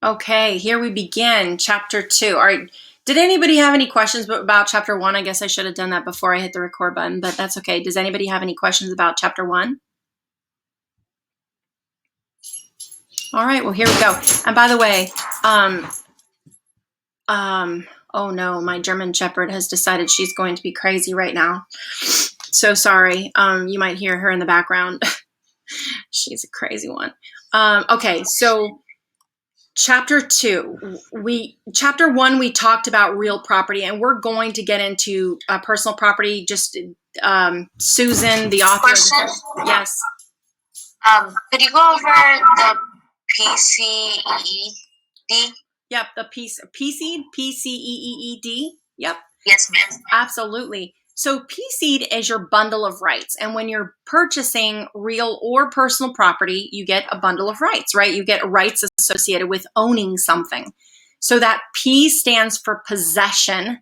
Okay, here we begin, chapter 2. All right, did anybody have any questions about chapter 1? I guess I should have done that before I hit the record button, but that's okay. Does anybody have any questions about chapter 1? All right, well, here we go. And by the way, oh no, my German Shepherd has decided she's going to be crazy right now. So sorry. You might hear her in the background. She's a crazy one. Okay, so chapter 1, we talked about real property, and we're going to get into personal property. Just Susan, the author. Question? Yes. Could you go over the PCED? Yep, the PCED, PCEED. Yep. Yes, ma'am. Absolutely. So PCED is your bundle of rights. And when you're purchasing real or personal property, you get a bundle of rights, right? You get rights associated with owning something. So that P stands for possession.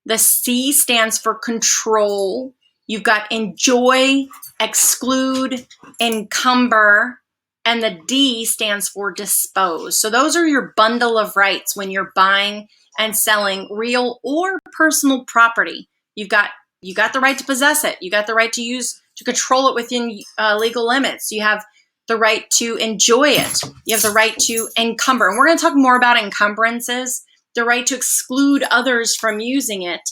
The C stands for control. You've got enjoy, exclude, encumber, and the D stands for dispose. So those are your bundle of rights when you're buying and selling real or personal property. You got the right to possess it. You got the right to control it within legal limits. You have the right to enjoy it. You have the right to encumber. And we're going to talk more about encumbrances, the right to exclude others from using it.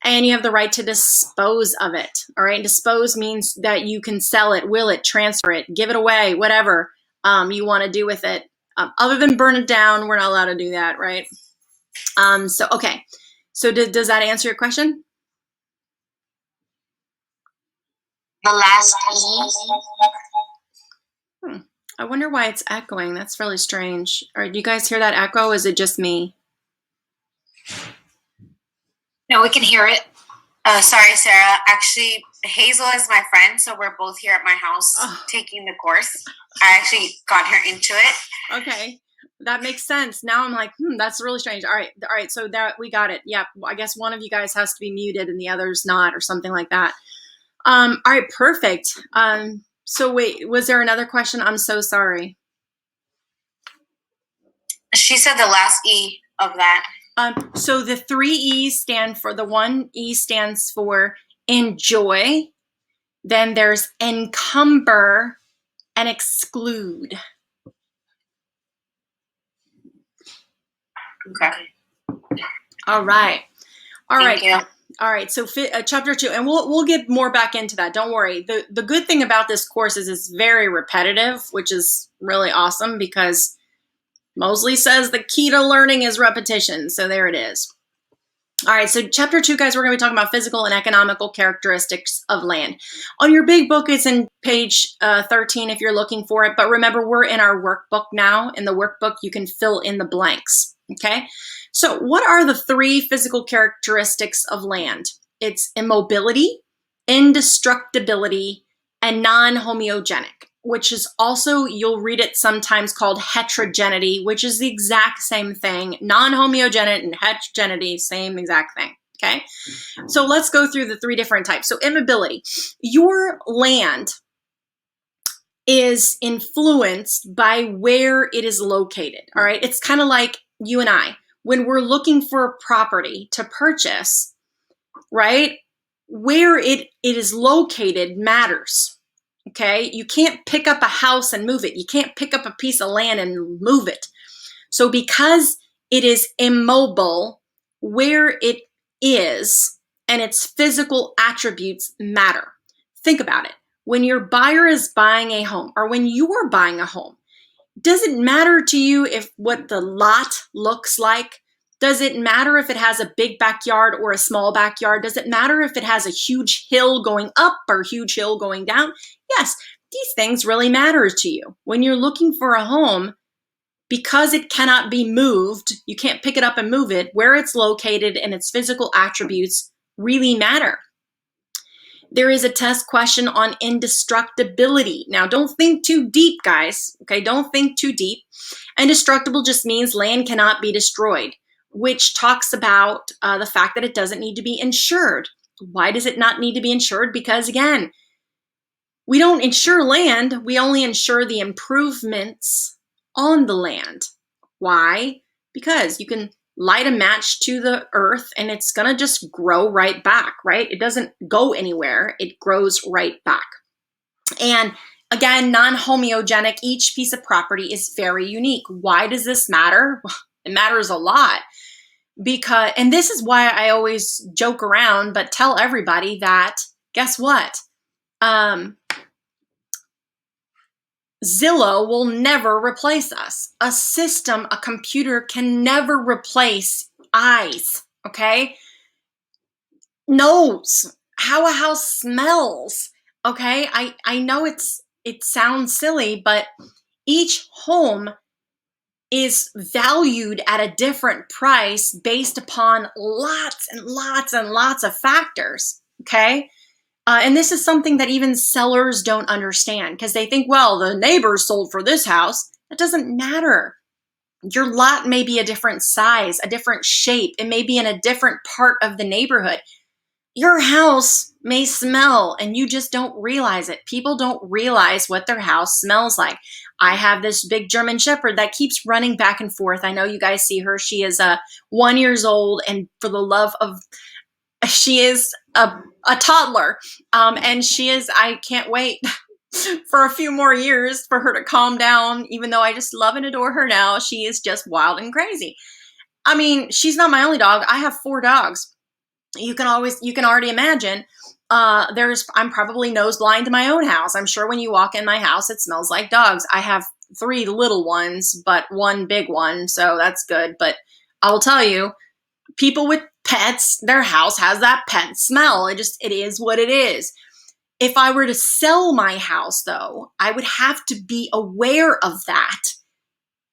And you have the right to dispose of it. All right. Dispose means that you can sell it, will it, transfer it, give it away, whatever you want to do with it. Other than burn it down, we're not allowed to do that, right? Okay. So does that answer your question? The last E. I wonder why it's echoing. That's really strange. All right, do you guys hear that echo? Is it just me? No, we can hear it. Sorry, Sarah. Actually, Hazel is my friend, so we're both here at my house taking the course. I actually got her into it. Okay, that makes sense. Now I'm like, that's really strange. All right. So that we got it. Yeah, I guess one of you guys has to be muted and the other's not, or something like that. All right, perfect. So wait, was there another question? I'm so sorry. She said the last E of that. So the 3 E's stand for, the 1 E stands for enjoy. Then there's encumber and exclude. Okay. All right. Thank you. All right. So chapter 2, and we'll get more back into that. Don't worry. The good thing about this course is it's very repetitive, which is really awesome because Mosley says the key to learning is repetition. So there it is. All right, so chapter 2, guys, we're going to be talking about physical and economical characteristics of land. On your big book, it's in page 13 if you're looking for it. But remember, we're in our workbook now. In the workbook, you can fill in the blanks, okay? So what are the 3 physical characteristics of land? It's immobility, indestructibility, and non-homogenetic, which is also, you'll read it sometimes called heterogeneity, which is the exact same thing. Non-homogeneity and heterogeneity, same exact thing, okay? So let's go through the 3 different types. So immobility, your land is influenced by where it is located, all right? It's kind of like you and I. When we're looking for a property to purchase, right? Where it is located matters. Okay, you can't pick up a house and move it. You can't pick up a piece of land and move it. So because it is immobile, where it is and its physical attributes matter. Think about it. When your buyer is buying a home, or when you're buying a home, does it matter to you if what the lot looks like? Does it matter if it has a big backyard or a small backyard? Does it matter if it has a huge hill going up or a huge hill going down? Yes, these things really matter to you. When you're looking for a home, because it cannot be moved, you can't pick it up and move it, where it's located and its physical attributes really matter. There is a test question on indestructibility. Now, don't think too deep, guys. Okay, don't think too deep. Indestructible just means land cannot be destroyed, which talks about the fact that it doesn't need to be insured. Why does it not need to be insured? Because again, we don't insure land, we only insure the improvements on the land. Why? Because you can light a match to the earth and it's going to just grow right back, right? It doesn't go anywhere. It grows right back. And again, non-homeogenic, each piece of property is very unique. Why does this matter? It matters a lot because, and this is why I always joke around, but tell everybody that, guess what? Zillow will never replace us. A system, a computer can never replace eyes, okay? Nose, how a house smells, okay? I know it sounds silly, but each home is valued at a different price based upon lots and lots and lots of factors, okay? And this is something that even sellers don't understand because they think, well, the neighbors sold for this house. That doesn't matter. Your lot may be a different size, a different shape. It may be in a different part of the neighborhood. Your house may smell and you just don't realize it. People don't realize what their house smells like. I have this big German Shepherd that keeps running back and forth. I know you guys see her. She is 1 year old, and for the love of, she is a toddler. And she is, I can't wait for a few more years for her to calm down, even though I just love and adore her now. She is just wild and crazy. I mean, she's not my only dog. I have 4 dogs. You can already imagine, I'm probably nose blind to my own house. I'm sure when you walk in my house, it smells like dogs. I have 3 little ones, but 1 big one. So that's good. But I will tell you, people with pets, their house has that pet smell. It is what it is. If I were to sell my house though, I would have to be aware of that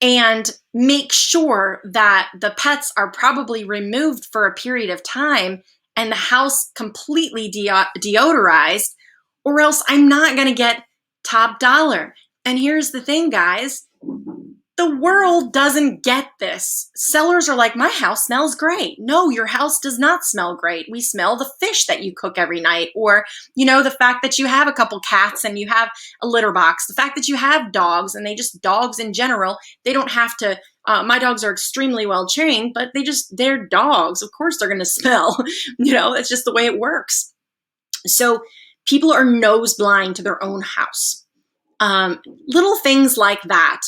and make sure that the pets are probably removed for a period of time and the house completely deodorized, or else I'm not going to get top dollar. And here's the thing, guys. The world doesn't get this. Sellers are like, my house smells great. No, your house does not smell great. We smell the fish that you cook every night, or, the fact that you have a couple cats and you have a litter box, the fact that you have dogs, and dogs in general, they don't have to, my dogs are extremely well trained, but they're dogs. Of course they're going to smell, it's just the way it works. So people are nose blind to their own house. Little things like that.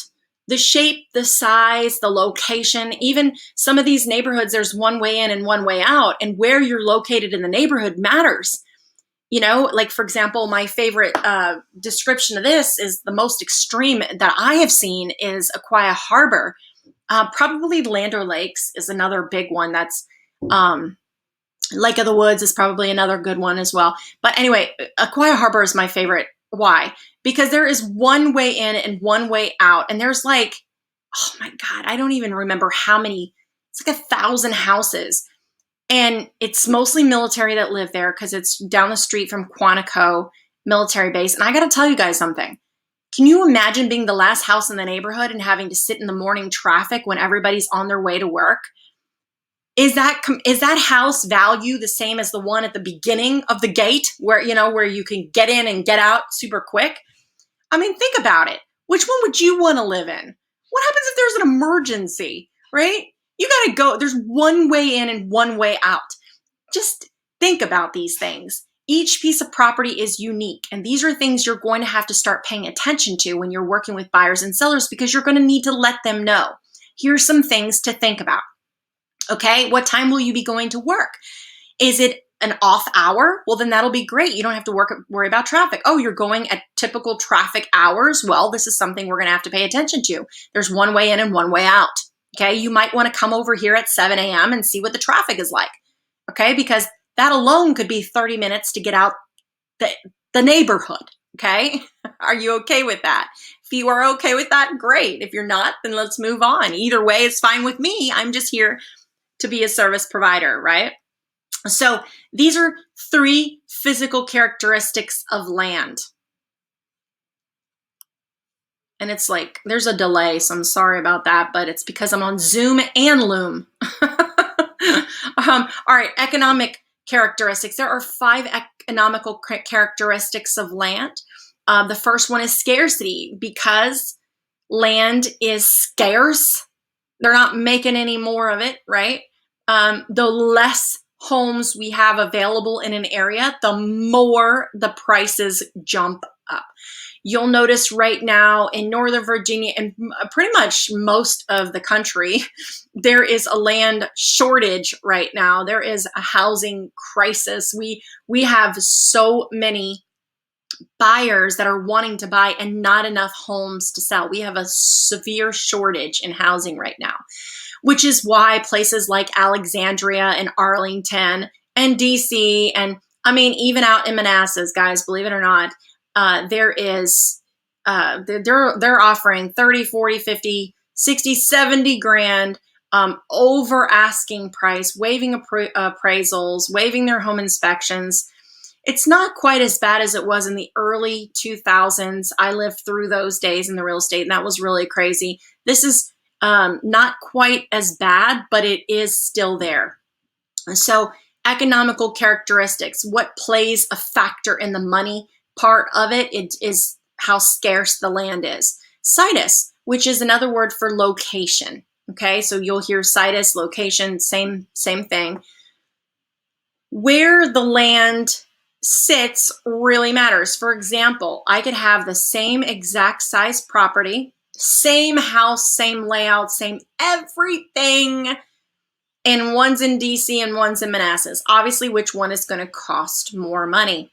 The shape, the size, the location, even some of these neighborhoods, there's one way in and one way out, and where you're located in the neighborhood matters. Like for example, my favorite description of this is the most extreme that I have seen is Aquia Harbor. Probably Land O'Lakes is another big one. That's Lake of the Woods is probably another good one as well. But anyway, Aquia Harbor is my favorite. Why? Because there is one way in and one way out. And there's like, oh my God, I don't even remember how many. It's like 1,000 houses. And it's mostly military that live there because it's down the street from Quantico military base. And I got to tell you guys something. Can you imagine being the last house in the neighborhood and having to sit in the morning traffic when everybody's on their way to work? Is that house value the same as the one at the beginning of the gate where you can get in and get out super quick? I mean, think about it. Which one would you want to live in? What happens if there's an emergency, right? You got to go. There's one way in and one way out. Just think about these things. Each piece of property is unique, and these are things you're going to have to start paying attention to when you're working with buyers and sellers because you're going to need to let them know. Here's some things to think about. Okay, what time will you be going to work? Is it an off hour? Well, then that'll be great. You don't have to worry about traffic. Oh, you're going at typical traffic hours? Well, this is something we're going to have to pay attention to. There's one way in and one way out. Okay, you might want to come over here at 7 a.m. and see what the traffic is like. Okay, because that alone could be 30 minutes to get out the neighborhood. Okay, are you okay with that? If you are okay with that, great. If you're not, then let's move on. Either way, it's fine with me. I'm just here to be a service provider, right? So these are 3 physical characteristics of land. And it's like, there's a delay, so I'm sorry about that, but it's because I'm on Zoom and Loom. All right, economic characteristics. There are 5 economical characteristics of land. The first one is scarcity. Because land is scarce, They're not making any more of it, right? The less homes we have available in an area, the more the prices jump up. You'll notice right now in Northern Virginia and pretty much most of the country, there is a land shortage right now. There is a housing crisis. We have so many buyers that are wanting to buy and not enough homes to sell. We have a severe shortage in housing right now, which is why places like Alexandria and Arlington and DC, and I mean, even out in Manassas, guys, believe it or not, they're offering 30, 40, 50, 60, 70 grand over asking price, waiving appraisals, waiving their home inspections. It's not quite as bad as it was in the early 2000s. I lived through those days in the real estate, and that was really crazy. This is not quite as bad, but it is still there. So economical characteristics, what plays a factor in the money part of it is how scarce the land is. Situs, which is another word for location. Okay, so you'll hear situs, location, same thing. Where the land sits really matters. For example, I could have the same exact size property, same house, same layout, same everything, and one's in DC and one's in Manassas. Obviously, which one is going to cost more money?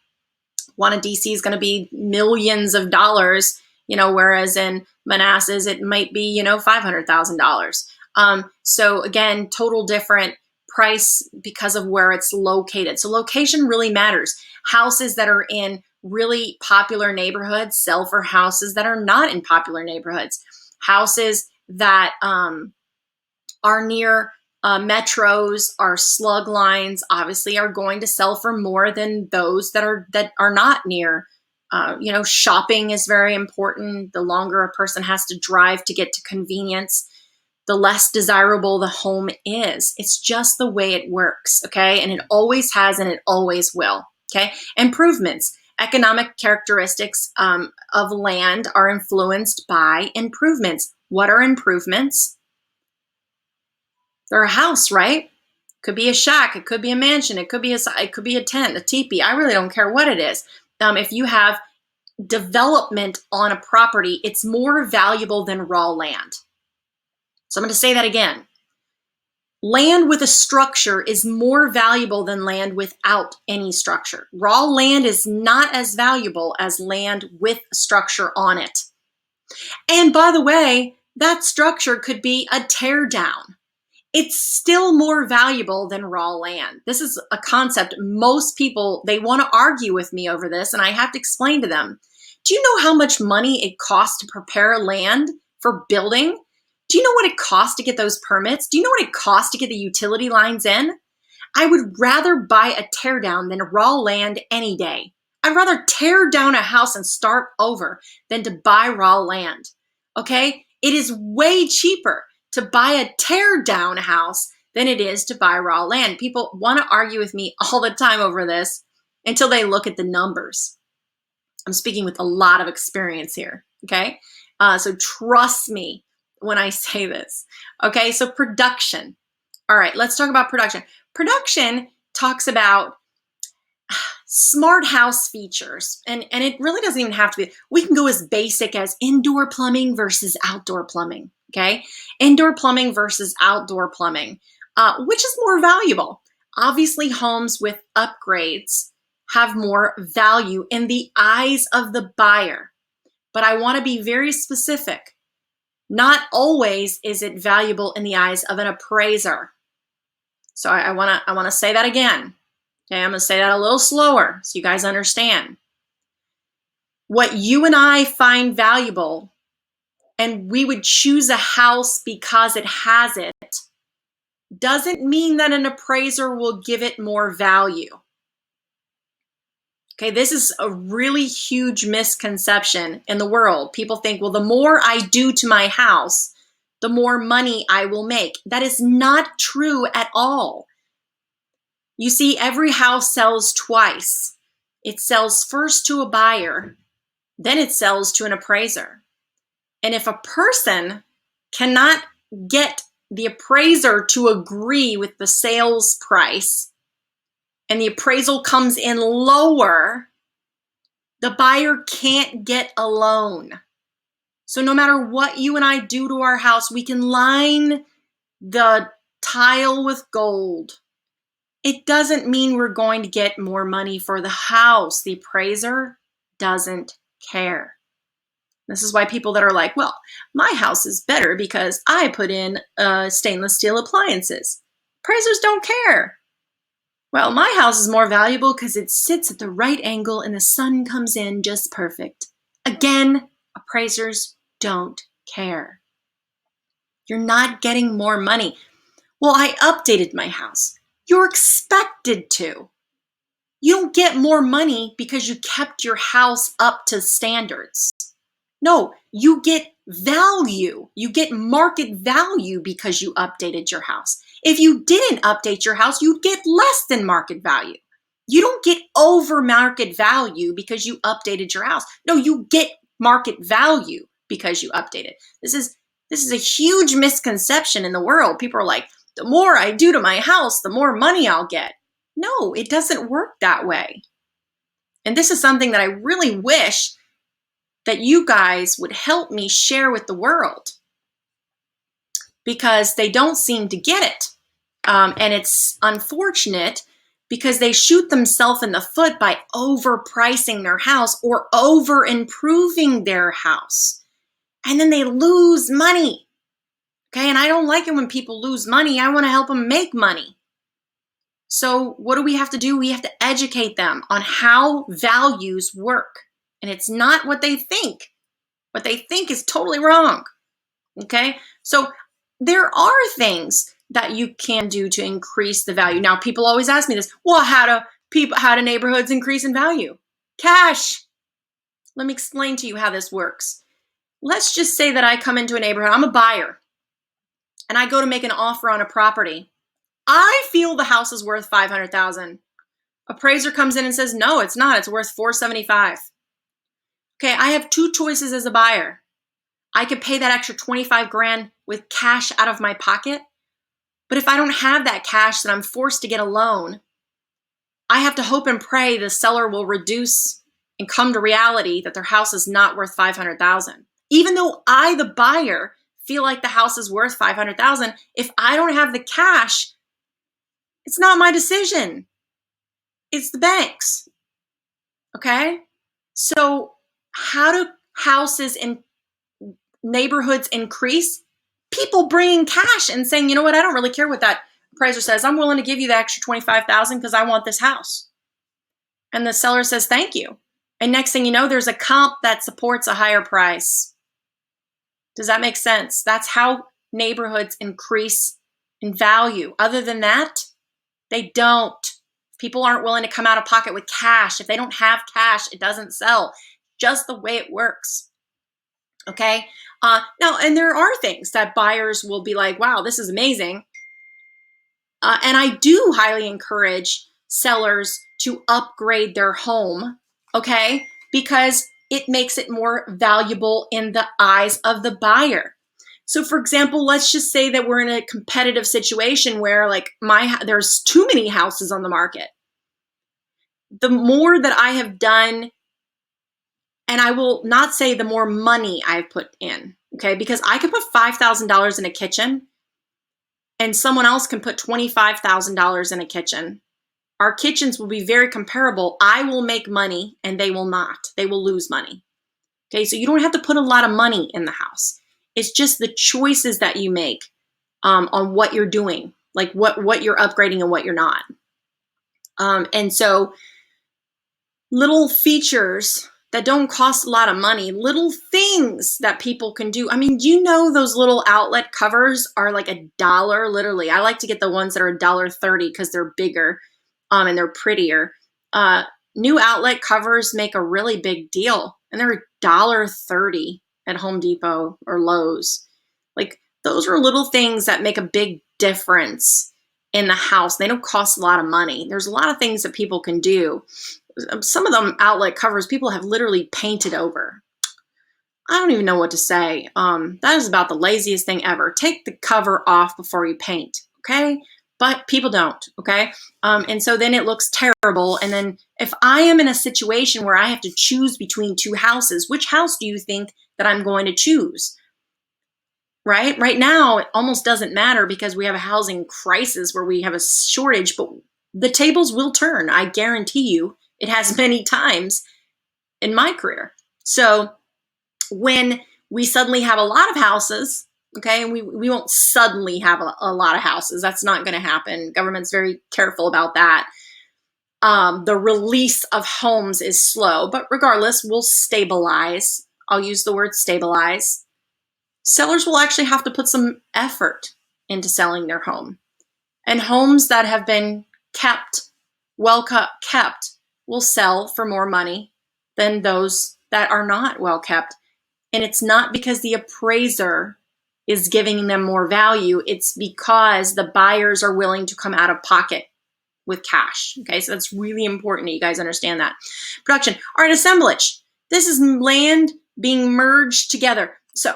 One in DC is going to be millions of dollars, whereas in Manassas, it might be, $500,000. So again, total different price because of where it's located. So location really matters. Houses that are in really popular neighborhoods sell for houses that are not in popular neighborhoods. Houses that are near metros, are slug lines, obviously are going to sell for more than those that are not near. Shopping is very important. The longer a person has to drive to get to convenience, the less desirable the home is. It's just the way it works, okay? And it always has and it always will, okay? Improvements. Economic characteristics of land are influenced by improvements. What are improvements? They're a house, right? Could be a shack. It could be a mansion. It could be a tent, a teepee. I really don't care what it is. If you have development on a property, it's more valuable than raw land. So I'm going to say that again. Land with a structure is more valuable than land without any structure. Raw land is not as valuable as land with structure on it. And by the way, that structure could be a tear down. It's still more valuable than raw land. This is a concept most people, they want to argue with me over this, and I have to explain to them. Do you know how much money it costs to prepare land for building? Do you know what it costs to get those permits? Do you know what it costs to get the utility lines in? I would rather buy a tear down than raw land any day. I'd rather tear down a house and start over than to buy raw land. Okay? It is way cheaper to buy a tear down house than it is to buy raw land. People want to argue with me all the time over this until they look at the numbers. I'm speaking with a lot of experience here, okay? So trust me when I say this, okay? So production. All right, let's talk about production. Production talks about smart house features, and it really doesn't even have to be. We can go as basic as indoor plumbing versus outdoor plumbing, okay? Indoor plumbing versus outdoor plumbing, which is more valuable? Obviously, homes with upgrades have more value in the eyes of the buyer. But I want to be very specific. Not always is it valuable in the eyes of an appraiser. So I want to say that again. Okay, I'm going to say that a little slower so you guys understand. What you and I find valuable, and we would choose a house because it has it, doesn't mean that an appraiser will give it more value. Okay, this is a really huge misconception in the world. People think, well, the more I do to my house, the more money I will make. That is not true at all. You see, every house sells twice. It sells first to a buyer, then it sells to an appraiser. And if a person cannot get the appraiser to agree with the sales price and the appraisal comes in lower, the buyer can't get a loan. So no matter what you and I do to our house, we can line the tile with gold. It doesn't mean we're going to get more money for the house. The appraiser doesn't care. This is why people that are like, well, my house is better because I put in stainless steel appliances. Appraisers don't care. Well, my house is more valuable because it sits at the right angle and the sun comes in just perfect. Again, appraisers don't care. You're not getting more money. Well, I updated my house. You're expected to. You don't get more money because you kept your house up to standards. No, you get value. You get market value because you updated your house. If you didn't update your house, you'd get less than market value. You don't get over market value because you updated your house. No, you get market value because you updated. This is a huge misconception in the world. People are like, the more I do to my house, the more money I'll get. No, it doesn't work that way. And this is something that I really wish that you guys would help me share with the world, because they don't seem to get it. And it's unfortunate because they shoot themselves in the foot by overpricing their house or over improving their house. And then they lose money. Okay, and I don't like it when people lose money. I want to help them make money. So what do we have to do? We have to educate them on how values work. And it's not what they think. What they think is totally wrong. Okay, so there are things that you can do to increase the value. Now, people always ask me this, well, how do neighborhoods increase in value? Cash. Let me explain to you how this works. Let's just say that I come into a neighborhood, I'm a buyer, and I go to make an offer on a property. I feel the house is worth $500,000. Appraiser comes in and says, no, it's not. It's worth $475,000. Okay, I have two choices as a buyer. I could pay that extra $25,000 with cash out of my pocket. But if I don't have that cash, then I'm forced to get a loan. I have to hope and pray the seller will reduce and come to reality that their house is not worth $500,000. Even though I, the buyer, feel like the house is worth $500,000, if I don't have the cash, it's not my decision. It's the bank's. Okay? So how do houses in neighborhoods increase? People bringing cash and saying, you know what, I don't really care what that appraiser says. I'm willing to give you the extra $25,000 because I want this house. And the seller says, thank you. And next thing you know, there's a comp that supports a higher price. Does that make sense? That's how neighborhoods increase in value. Other than that, they don't. People aren't willing to come out of pocket with cash. If they don't have cash, it doesn't sell. Just the way it works. Okay? Now, and there are things that buyers will be like, wow, this is amazing. And I do highly encourage sellers to upgrade their home, okay? Because it makes it more valuable in the eyes of the buyer. So for example, let's just say that we're in a competitive situation where like there's too many houses on the market. The more that I have done, and I will not say the more money I've put in, okay? Because I could put $5,000 in a kitchen and someone else can put $25,000 in a kitchen. Our kitchens will be very comparable. I will make money and they will not. They will lose money. Okay, so you don't have to put a lot of money in the house. It's just the choices that you make on what you're doing, like what you're upgrading and what you're not. And so little features that don't cost a lot of money, little things that people can do. I mean, do you know those little outlet covers are like $1, literally? I like to get the ones that are $1.30 because they're bigger and they're prettier. New outlet covers make a really big deal, and they're $1.30 at Home Depot or Lowe's. Like, those are little things that make a big difference in the house. They don't cost a lot of money. There's a lot of things that people can do. Some of them outlet covers people have literally painted over. I don't even know what to say. That is about the laziest thing ever. Take the cover off before you paint, okay? But people don't, okay? And so then it looks terrible. And then if I am in a situation where I have to choose between two houses, which house do you think that I'm going to choose? Right? Right now, it almost doesn't matter because we have a housing crisis where we have a shortage, but the tables will turn. I guarantee you it has many times in my career. So when we suddenly have a lot of houses, okay, and we won't suddenly have a lot of houses. That's not going to happen. Government's very careful about that. The release of homes is slow, but regardless, we'll stabilize. I'll use the word stabilize. Sellers will actually have to put some effort into selling their home. And homes that have been kept, well kept, will sell for more money than those that are not well kept. And it's not because the appraiser is giving them more value. It's because the buyers are willing to come out of pocket with cash. Okay, so that's really important that you guys understand that. Production. All right, assemblage. This is land being merged together. So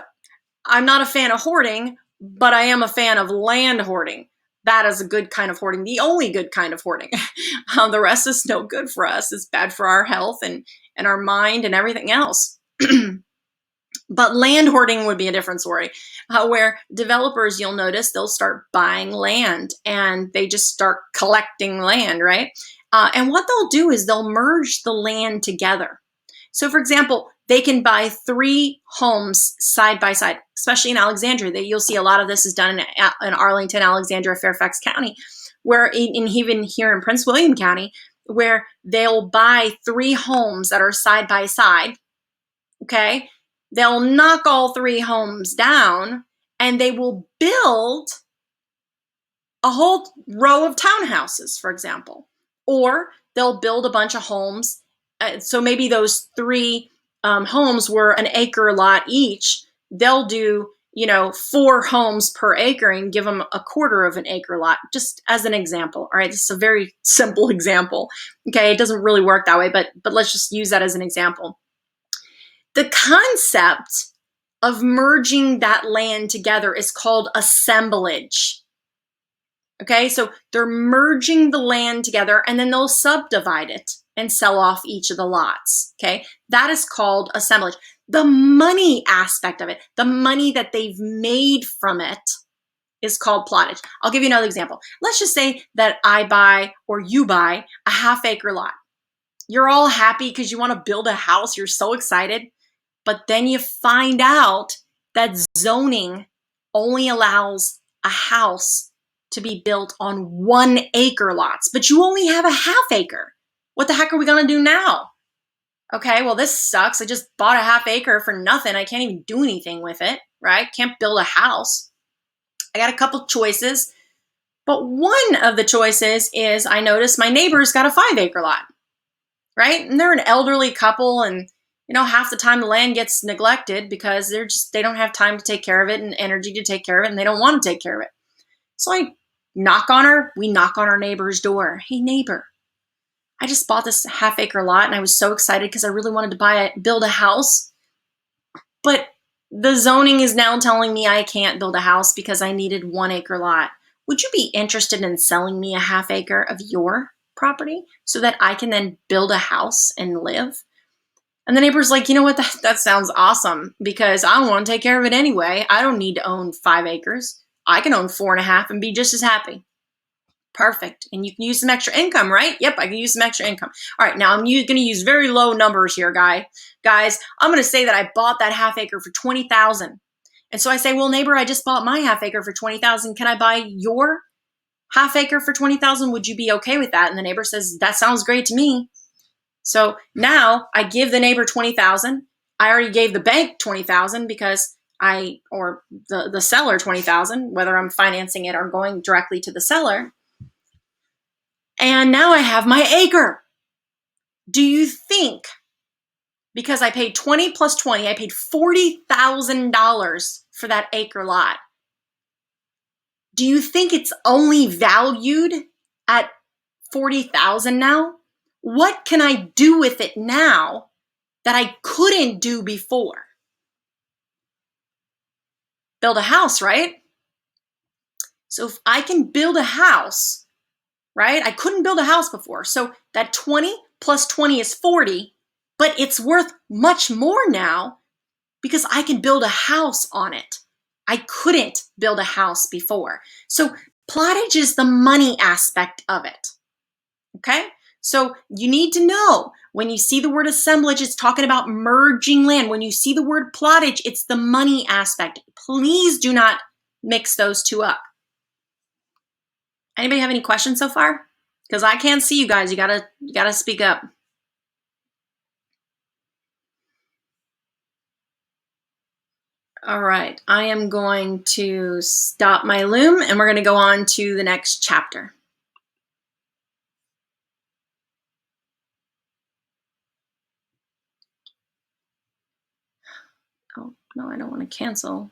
I'm not a fan of hoarding, but I am a fan of land hoarding. That is a good kind of hoarding, the only good kind of hoarding. The rest is no good for us. It's bad for our health and our mind and everything else. But land hoarding would be a different story, where developers, you'll notice, they'll start buying land and they just start collecting land, right? And what they'll do is they'll merge the land together. So for example, they can buy 3 homes side by side, especially in Alexandria. You'll see a lot of this is done in Arlington, Alexandria, Fairfax County, where even here in Prince William County, where they'll buy 3 homes that are side by side, okay? They'll knock all 3 homes down and they will build a whole row of townhouses, for example. Or they'll build a bunch of homes. So maybe those 3 homes were an acre lot each. They'll do, 4 homes per acre and give them a quarter of an acre lot, just as an example. All right, this is a very simple example. Okay, it doesn't really work that way, but let's just use that as an example. The concept of merging that land together is called assemblage. Okay, so they're merging the land together and then they'll subdivide it and sell off each of the lots. Okay, that is called assemblage. The money aspect of it, the money that they've made from it, is called plottage. I'll give you another example. Let's just say that I buy or you buy a half-acre lot. You're all happy because you want to build a house. You're so excited. But then you find out that zoning only allows a house to be built on 1 acre lots, but you only have a half acre. What the heck are we going to do now? Okay, well, this sucks. I just bought a half acre for nothing. I can't even do anything with it, right? Can't build a house. I got a couple choices, but one of the choices is I noticed my neighbor's got a 5 acre lot, right? And they're an elderly couple and half the time the land gets neglected because they don't have time to take care of it and energy to take care of it, and they don't want to take care of it. So we knock on our neighbor's door. Hey neighbor, I just bought this half-acre lot and I was so excited because I really wanted to build a house. But the zoning is now telling me I can't build a house because I needed 1 acre lot. Would you be interested in selling me a half acre of your property so that I can then build a house and live? And the neighbor's like, you know what, that sounds awesome because I want to take care of it anyway. I don't need to own 5 acres. I can own 4.5 and be just as happy. Perfect. And you can use some extra income, right? Yep, I can use some extra income. All right, now I'm going to use very low numbers here, guys. I'm going to say that I bought that half acre for $20,000. And so I say, well, neighbor, I just bought my half acre for $20,000. Can I buy your half acre for $20,000? Would you be okay with that? And the neighbor says, that sounds great to me. So now I give the neighbor $20,000. I already gave the bank $20,000 because or the seller $20,000, whether I'm financing it or going directly to the seller. And now I have my acre. Do you think, because I paid 20 plus 20, I paid $40,000 for that acre lot. Do you think it's only valued at $40,000 now? What can I do with it now that I couldn't do before? build a house, right? So if I can build a house, right? I couldn't build a house before. So that 20 plus 20 is 40, but it's worth much more now because I can build a house on it. I couldn't build a house before. So plottage is the money aspect of it. Okay? So you need to know when you see the word assemblage, it's talking about merging land. When you see the word plottage, it's the money aspect. Please do not mix those two up. Anybody have any questions so far? Because I can't see you guys. You gotta speak up. All right, I am going to stop my loom and we're going to go on to the next chapter. Oh, no, I don't want to cancel.